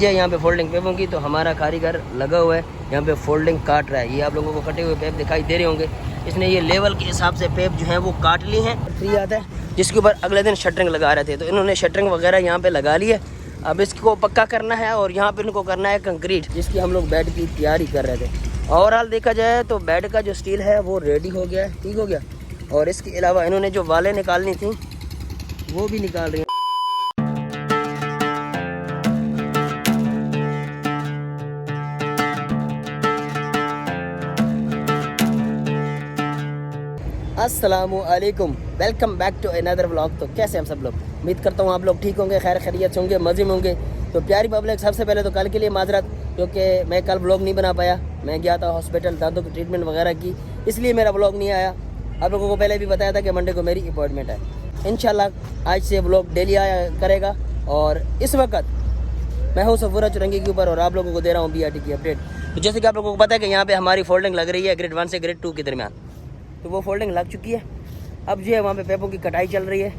ये यहाँ पे फोल्डिंग पेपों की, तो हमारा कारीगर लगा हुआ है यहाँ पे फोल्डिंग काट रहा है। ये आप लोगों को कटे हुए पेप दिखाई दे रहे होंगे। इसने ये लेवल के हिसाब से पेप जो है वो काट ली हैं। 3 आता है जिसके ऊपर अगले दिन शटरिंग लगा रहे थे, तो इन्होंने शटरिंग वगैरह यहाँ पे लगा ली है। अब इसको पक्का करना है और यहाँ पे इनको करना है कंक्रीट, जिसकी हम लोग बेड की तैयारी कर रहे थे। ओवरऑल देखा जाए तो बेड का जो स्टील है वो रेडी हो गया है, ठीक हो गया। और इसके अलावा इन्होंने जो वालें निकालनी थी वो भी निकाल रही हैं। अस्सलामुअलैकुम, welcome back to another vlog. तो कैसे हम सब लोग, उम्मीद करता हूँ आप लोग ठीक होंगे, खैर खैरियत होंगे, मज़े में होंगे। तो प्यारी पब्लिक, सबसे पहले तो कल के लिए माजरत, क्योंकि मैं कल व्लॉग नहीं बना पाया। मैं गया था हॉस्पिटल दांतों की ट्रीटमेंट वगैरह की, इसलिए मेरा व्लॉग नहीं आया। आप लोगों को पहले भी बताया था कि मंडे को मेरी अपॉइंटमेंट है। इंशाल्लाह आज से व्लॉग डेली आया करेगा। और इस वक्त मैं हूँ सफूरा चुरंगी के ऊपर और आप लोगों को दे रहा हूँ BRT की अपडेट। तो जैसे कि आप लोगों को पता है कि यहाँ पे हमारी फोल्डिंग लग रही है ग्रेड 1 से ग्रेड 2 के दरमियान। तो वो फोल्डिंग लग चुकी है। अब जो है वहाँ पे पेपों की कटाई चल रही है।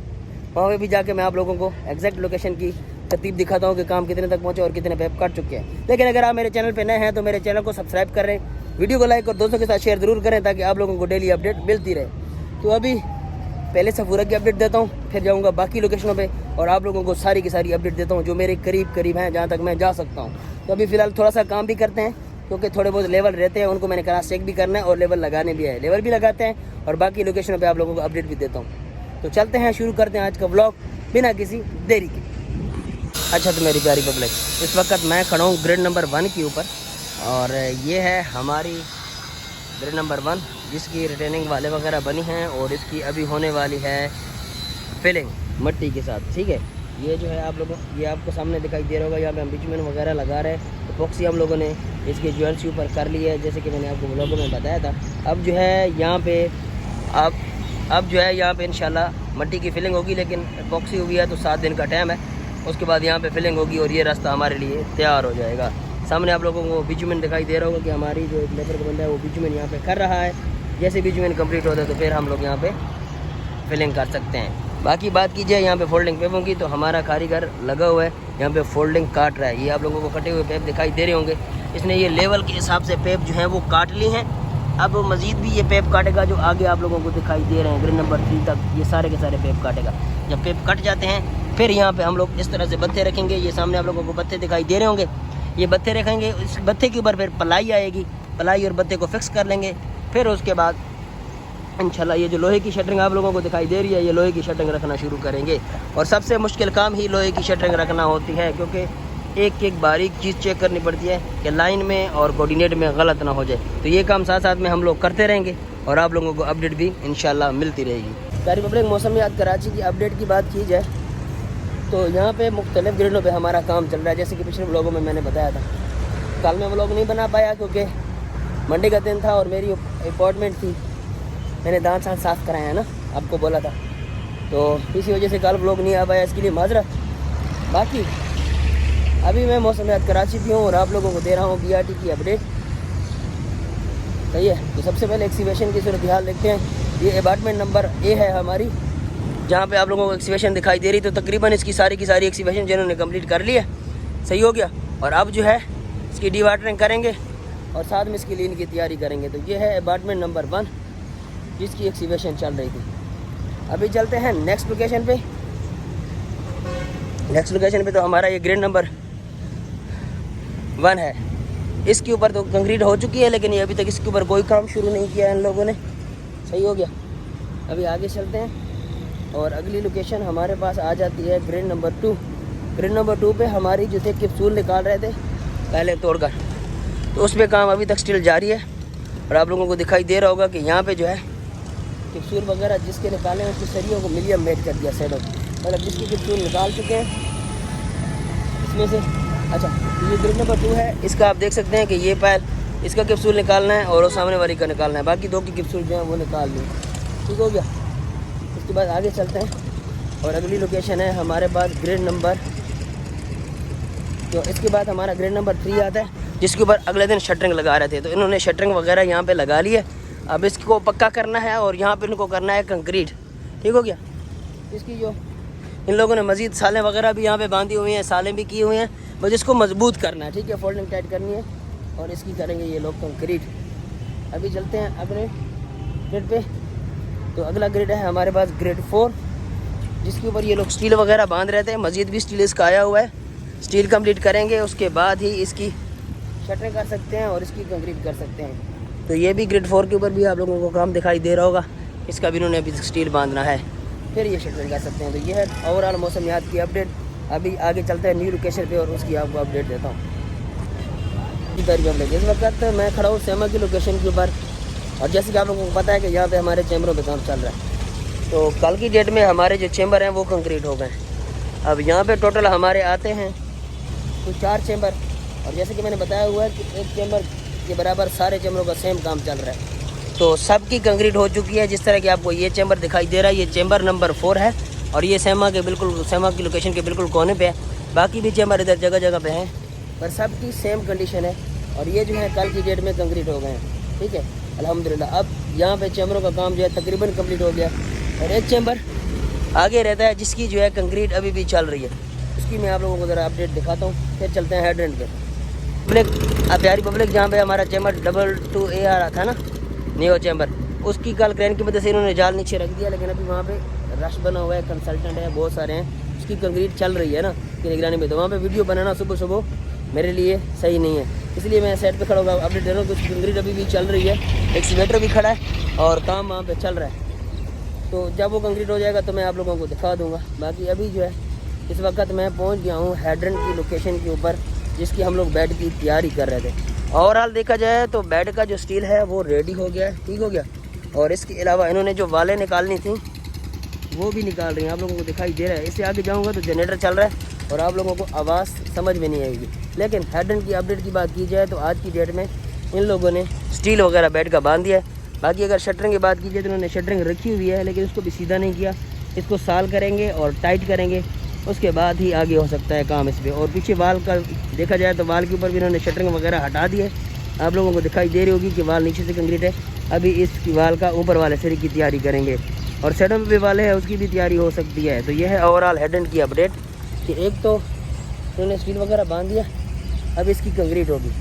वहाँ पे भी जाके मैं आप लोगों को एग्जैक्ट लोकेशन की तरतीब दिखाता हूँ कि काम कितने तक पहुँचे और कितने पेप कट चुके हैं। लेकिन अगर आप मेरे चैनल पे नए हैं तो मेरे चैनल को सब्सक्राइब करें, वीडियो को लाइक और दोस्तों के साथ शेयर ज़रूर करें, ताकि आप लोगों को डेली अपडेट मिलती रहे। तो अभी पहले सफूरा की अपडेट देता हूँ, फिर जाऊँगा बाकी लोकेशनों पर और आप लोगों को सारी की सारी अपडेट देता हूँ जो मेरे करीब हैं, जहाँ तक मैं जा सकता हूँ। तो अभी फ़िलहाल थोड़ा सा काम भी करते हैं, क्योंकि थोड़े बहुत लेवल रहते हैं, उनको मैंने क्रॉस चेक भी करना है और लेवल लगाने भी है। लेवल भी लगाते हैं और बाकी लोकेशनों पे आप लोगों को अपडेट भी देता हूँ। तो चलते हैं, शुरू करते हैं आज का व्लॉग बिना किसी देरी के। अच्छा, तो मेरी प्यारी पब्लिक, इस वक्त मैं खड़ा हूँ ग्रेड नंबर 1 के ऊपर, और ये है हमारी ग्रेड नंबर 1, जिसकी रिटेनिंग वाले वगैरह बनी हैं और इसकी अभी होने वाली है फिलिंग मट्टी के साथ, ठीक है। ये जो है आप लोगों, ये आपको सामने दिखाई दे रहा होगा, यहाँ पे हम बिचुमेन वगैरह लगा रहे हैं। तो बॉक्सी हम लोगों ने इसके ज्वेल्स के ऊपर कर ली है, जैसे कि मैंने आपको व्लॉगों में बताया था। अब जो है यहाँ पे अब जो है यहाँ पे इंशाल्लाह मट्टी की फिलिंग होगी, लेकिन बॉक्सी हुई है तो 7 दिन का टाइम है। उसके बाद यहाँ पे फिलिंग होगी और ये रास्ता हमारे लिए तैयार हो जाएगा। सामने आप लोगों को बिचुमेन दिखाई दे रहा होगा कि हमारी जो एक लेबर का बंदा है वो बिचुमेन यहाँ पे कर रहा है। जैसे बिचुमेन कंप्लीट होता है तो फिर हम लोग यहाँ पे फिलिंग कर सकते हैं। बाकी बात कीजिए यहाँ पे फोल्डिंग पेपों की, तो हमारा कारीगर लगा हुआ है यहाँ पे फोल्डिंग काट रहा है। ये आप लोगों को कटे हुए पेप दिखाई दे रहे होंगे। इसने ये लेवल के हिसाब से पेप जो है वो काट ली हैं। अब मज़ीद भी ये पेप काटेगा, जो आगे आप लोगों को दिखाई दे रहे हैं ग्रेड नंबर 3 तक ये सारे के सारे पेप काटेगा। जब पेप कट जाते हैं फिर यहाँ पे हम लोग इस तरह से बत्थे रखेंगे। ये सामने आप लोगों को बत्थे दिखाई दे रहे होंगे, ये बत्थे रखेंगे। इस बत्थे के ऊपर फिर पलाई आएगी, पलाई और बत्थे को फिक्स कर लेंगे। फिर उसके बाद इंशाल्लाह ये जो लोहे की शटरिंग आप लोगों को दिखाई दे रही है, ये लोहे की शटरिंग रखना शुरू करेंगे। और सबसे मुश्किल काम ही लोहे की शटरिंग रखना होती है, क्योंकि एक एक बारीक चीज़ चेक करनी पड़ती है कि लाइन में और कोऑर्डिनेट में गलत ना हो जाए। तो ये काम साथ साथ में हम लोग करते रहेंगे और आप लोगों को अपडेट भी इंशाल्लाह मिलती रहेगी। प्यारी पब्लिक, मौसमियात कराची की अपडेट की बात की जाए तो यहाँ पे मुख्तलिफ ग्रेडों पे हमारा काम चल रहा है, जैसे कि पिछले व्लॉगों में मैंने बताया था। कल मैं व्लॉग नहीं बना पाया क्योंकि मंडे का दिन था और मेरी अपॉइंटमेंट थी। मैंने दांत साफ कराया है ना, आपको बोला था, तो इसी वजह से कल व्लॉग नहीं आ पाया, इसके लिए माजरत। बाकी अभी मैं मौसमियात कराची भी हूँ और आप लोगों को दे रहा हूँ BRT की अपडेट, सही है। तो सबसे पहले एक्सीवेशन की सूरत हाल देखते हैं। ये अपार्टमेंट नंबर A है हमारी, जहाँ पे आप लोगों को एक्सीवेशन दिखाई दे रही। तो तकरीबन इसकी सारी की सारी एक्सीवेशन जिन्होंने कंप्लीट कर ली है, सही हो गया। और अब जो है इसकी डीवाटरिंग करेंगे और साथ में इसकी लीन की तैयारी करेंगे। तो ये है अपार्टमेंट नंबर 1 जिसकी एक्सीवेशन चल रही थी। अभी चलते हैं नेक्स्ट लोकेशन पे। नेक्स्ट लोकेशन पे तो हमारा ये ग्रेड नंबर 1 है। इसके ऊपर तो कंक्रीट हो चुकी है, लेकिन ये अभी तक इसके ऊपर कोई काम शुरू नहीं किया है इन लोगों ने, सही हो गया। अभी आगे चलते हैं और अगली लोकेशन हमारे पास आ जाती है ग्रेड नंबर 2। ग्रेड नंबर 2 पे हमारी जो थे कैप्सूल निकाल रहे थे पहले तोड़कर, तो उस पर काम अभी तक स्टिल जारी है। और आप लोगों को दिखाई दे रहा होगा कि यहाँ पे जो है कैप्सूल वगैरह जिसके निकाले हैं उसके सरियों को मीडियम मेड कर दिया साइडों, मतलब जिसकी कैप्सूल निकाल चुके हैं इसमें से। अच्छा, ये ग्रेड नंबर 2 है, इसका आप देख सकते हैं कि ये पैर इसका कैप्सूल निकालना है और वो सामने वाली का निकालना है। बाकी 2 की कैप्सूल जो है वो निकाल ली, ठीक हो गया। उसके बाद आगे चलते हैं और अगली लोकेशन है हमारे पास ग्रेड नंबर, तो इसके बाद हमारा ग्रेड नंबर 3 आता है, जिसके ऊपर अगले दिन शटरिंग लगा रहे थे। तो इन्होंने शटरिंग वगैरह यहाँ पे लगा ली है। अब इसको पक्का करना है और यहाँ पे इनको करना है कंक्रीट, ठीक हो गया। इसकी जो इन लोगों ने मज़ीद सालें वगैरह भी यहाँ पे बांधी हुई हैं, सालें भी की हुई हैं, बस इसको मजबूत करना है, ठीक है, फोल्डिंग टाइट करनी है और इसकी करेंगे ये लोग कंक्रीट। अभी चलते हैं अगले ग्रेड पे। तो अगला ग्रेड है हमारे पास ग्रेड 4, जिसके ऊपर ये लोग स्टील वगैरह बांध रहे थे। मज़ीद भी स्टील इसका आया हुआ है। स्टील कंप्लीट करेंगे, उसके बाद ही इसकी शटरिंग कर सकते हैं और इसकी कंक्रीट कर सकते हैं। तो ये भी ग्रेड 4 के ऊपर भी आप लोगों को काम दिखाई दे रहा होगा। इसका भी इन्होंने अभी स्टील बांधना है, फिर ये शटरिंग कर सकते हैं। तो ये है ओवरऑल मौसमियात की अपडेट। अभी आगे चलते हैं न्यू लोकेशन पे और उसकी आपको अपडेट देता हूँ। इस वक्त मैं खड़ा हूँ सेमा की लोकेशन के ऊपर, और जैसे कि आप लोगों को पता है कि यहाँ पे हमारे चैम्बरों पे काम चल रहा है। तो कल की डेट में हमारे जो चैम्बर हैं वो कंक्रीट हो गए। अब यहाँ पे टोटल हमारे आते हैं तो 4 चैम्बर, और जैसे कि मैंने बताया हुआ है कि एक चैम्बर के बराबर सारे चैम्बरों का सेम काम चल रहा है। तो सबकी कंक्रीट हो चुकी है। जिस तरह कि आपको ये चैम्बर दिखाई दे रहा है, ये चैम्बर नंबर 4 है और ये सेमा की लोकेशन के बिल्कुल कोने पे है। बाकी भी चैम्बर इधर जगह जगह पे हैं, पर सबकी सेम कंडीशन है। और ये जो है कल की डेट में कंक्रीट हो गए हैं, ठीक है, अल्हम्दुलिल्लाह। अब यहाँ पे चैम्बरों का काम जो है तकरीबन कंप्लीट हो गया, और एक चैम्बर आगे रहता है जिसकी जो है कंक्रीट अभी भी चल रही है। उसकी मैं आप लोगों को ज़रा अपडेट दिखाता हूँ। फिर चलते हैं हेड एंड पे। पब्लिक, प्यारी पब्लिक, जहाँ पे हमारा चैम्बर 2A आ रहा था ना, न्यू चैम्बर, उसकी कल क्रेन की वजह से इन्होंने जाल नीचे रख दिया। लेकिन अभी वहाँ पे रश बना हुआ है, कंसल्टेंट है, बहुत सारे हैं, उसकी कंक्रीट चल रही है ना की निगरानी में। तो वहाँ पे वीडियो बनाना सुबह सुबह मेरे लिए सही नहीं है, इसलिए मैं साइड पे खड़ा होगा, अपडेट दे रहा हूँ कि उसकी कंक्रीट अभी भी चल रही है। एक्सीवेटर भी खड़ा है और काम वहाँ पे चल रहा है। तो जब वो कंक्रीट हो जाएगा तो मैं आप लोगों को दिखा दूँगा। बाकी अभी जो है इस वक्त मैं पहुँच गया हूँ हेड्रेंट की लोकेशन के ऊपर, जिसकी हम लोग बेड की तैयारी कर रहे थे। ओवरऑल देखा जाए तो बेड का जो स्टील है वो रेडी हो गया है, ठीक हो गया। और इसके अलावा इन्होंने जो वालें निकालनी थी वो भी निकाल रही हैं, आप लोगों को दिखाई दे रहा है। इससे आगे जाऊंगा तो जनरेटर चल रहा है और आप लोगों को आवाज़ समझ में नहीं आएगी। लेकिन हेडरेंट की अपडेट की बात की जाए तो आज की डेट में इन लोगों ने स्टील वगैरह बेड का बांध दिया है। बाकी अगर शटरिंग की बात की जाए तो उन्होंने शटरिंग रखी हुई है, लेकिन उसको भी सीधा नहीं किया। इसको साल करेंगे और टाइट करेंगे, उसके बाद ही आगे हो सकता है काम इस पर। और पीछे वाल का देखा जाए तो वाल के ऊपर भी इन्होंने शटरिंग वगैरह हटा दी है। आप लोगों को दिखाई दे रही होगी कि वाल नीचे से कंक्रीट है। अभी इस वाल का ऊपर वाले सिरे की तैयारी करेंगे, और सेडम पे वाले है उसकी भी तैयारी हो सकती है। तो यह है ओवरऑल हेडेंट की अपडेट कि एक तो इन्होंने स्टील वगैरह बांध दिया, अब इसकी कंक्रीट होगी।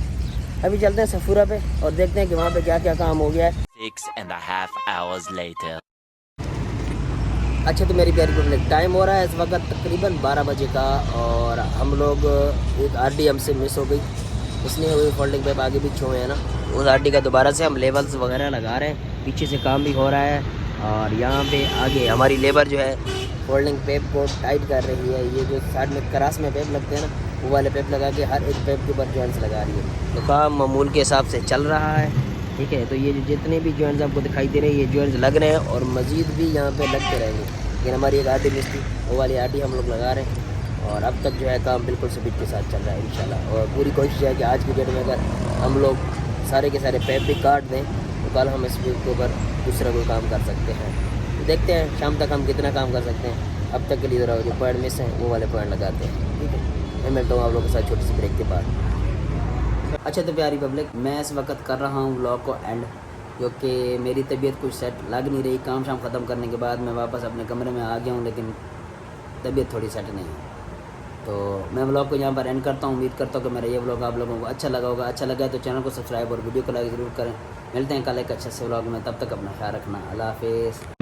अभी चलते हैं सफूरा पे और देखते हैं कि वहाँ पे क्या क्या काम हो गया है। 6.5 hours later. अच्छा, तो मेरी प्यारी पब्लिक, टाइम हो रहा है इस वक्त तकरीबन 12 बजे का, और हम लोग एक RD हमसे मिस हो गई, इसलिए हुई फोल्डिंग पेप आगे भी छुए हैं ना, उस RD का दोबारा से हम लेवल्स वगैरह लगा रहे हैं। पीछे से काम भी हो रहा है, और यहाँ पे आगे हमारी लेबर जो है फोल्डिंग पेप को टाइट कर रही है। ये जो साइड में क्रास में पेप लगते हैं ना, वो वाले पेप लगा के हर एक पेप के ऊपर जॉइंट्स लगा रही है। तो काम मामूल के हिसाब से चल रहा है, ठीक है। तो ये जो जितने भी जॉइंट्स आपको दिखाई दे रहे हैं, ये जॉइंट्स लग रहे हैं और मज़ीद भी यहाँ पे लगते रहेंगे। लेकिन हमारी एक RD मिस थी, वो वाली RD हम लोग लगा रहे हैं, और अब तक जो है काम बिल्कुल स्पीड के साथ चल रहा है इंशाल्लाह। और पूरी कोशिश है कि आज की डेट में अगर हम लोग सारे के सारे पेप भी काट दें तो कल हम इस के ऊपर दूसरा कोई काम कर सकते हैं। तो देखते हैं शाम तक हम कितना काम कर सकते हैं। अब तक के लिए ज़रा जो पॉइंट मिस हैं वो वाले पॉइंट लगाते हैं, ठीक है। मैं मिलता हूँ आप लोगों के साथ छोटी सी ब्रेक के बाद। अच्छा, तो प्यारी पब्लिक, मैं इस वक्त कर रहा हूँ व्लॉग को एंड, क्योंकि मेरी तबीयत कुछ सेट लग नहीं रही। काम शाम ख़त्म करने के बाद मैं वापस अपने कमरे में आ गया हूँ, लेकिन तबीयत थोड़ी सेट नहीं है। तो मैं व्लॉग को यहाँ पर एंड करता हूँ। उम्मीद करता हूँ कि मेरा ये व्लॉग आप लोगों को अच्छा लगा होगा। अच्छा लगा तो चैनल को सब्सक्राइब और वीडियो को लाइक ज़रूर करें। मिलते हैं कल एक अच्छे से व्लॉग में, तब तक अपना ख्याल रखना। अल्लाह हाफिज़।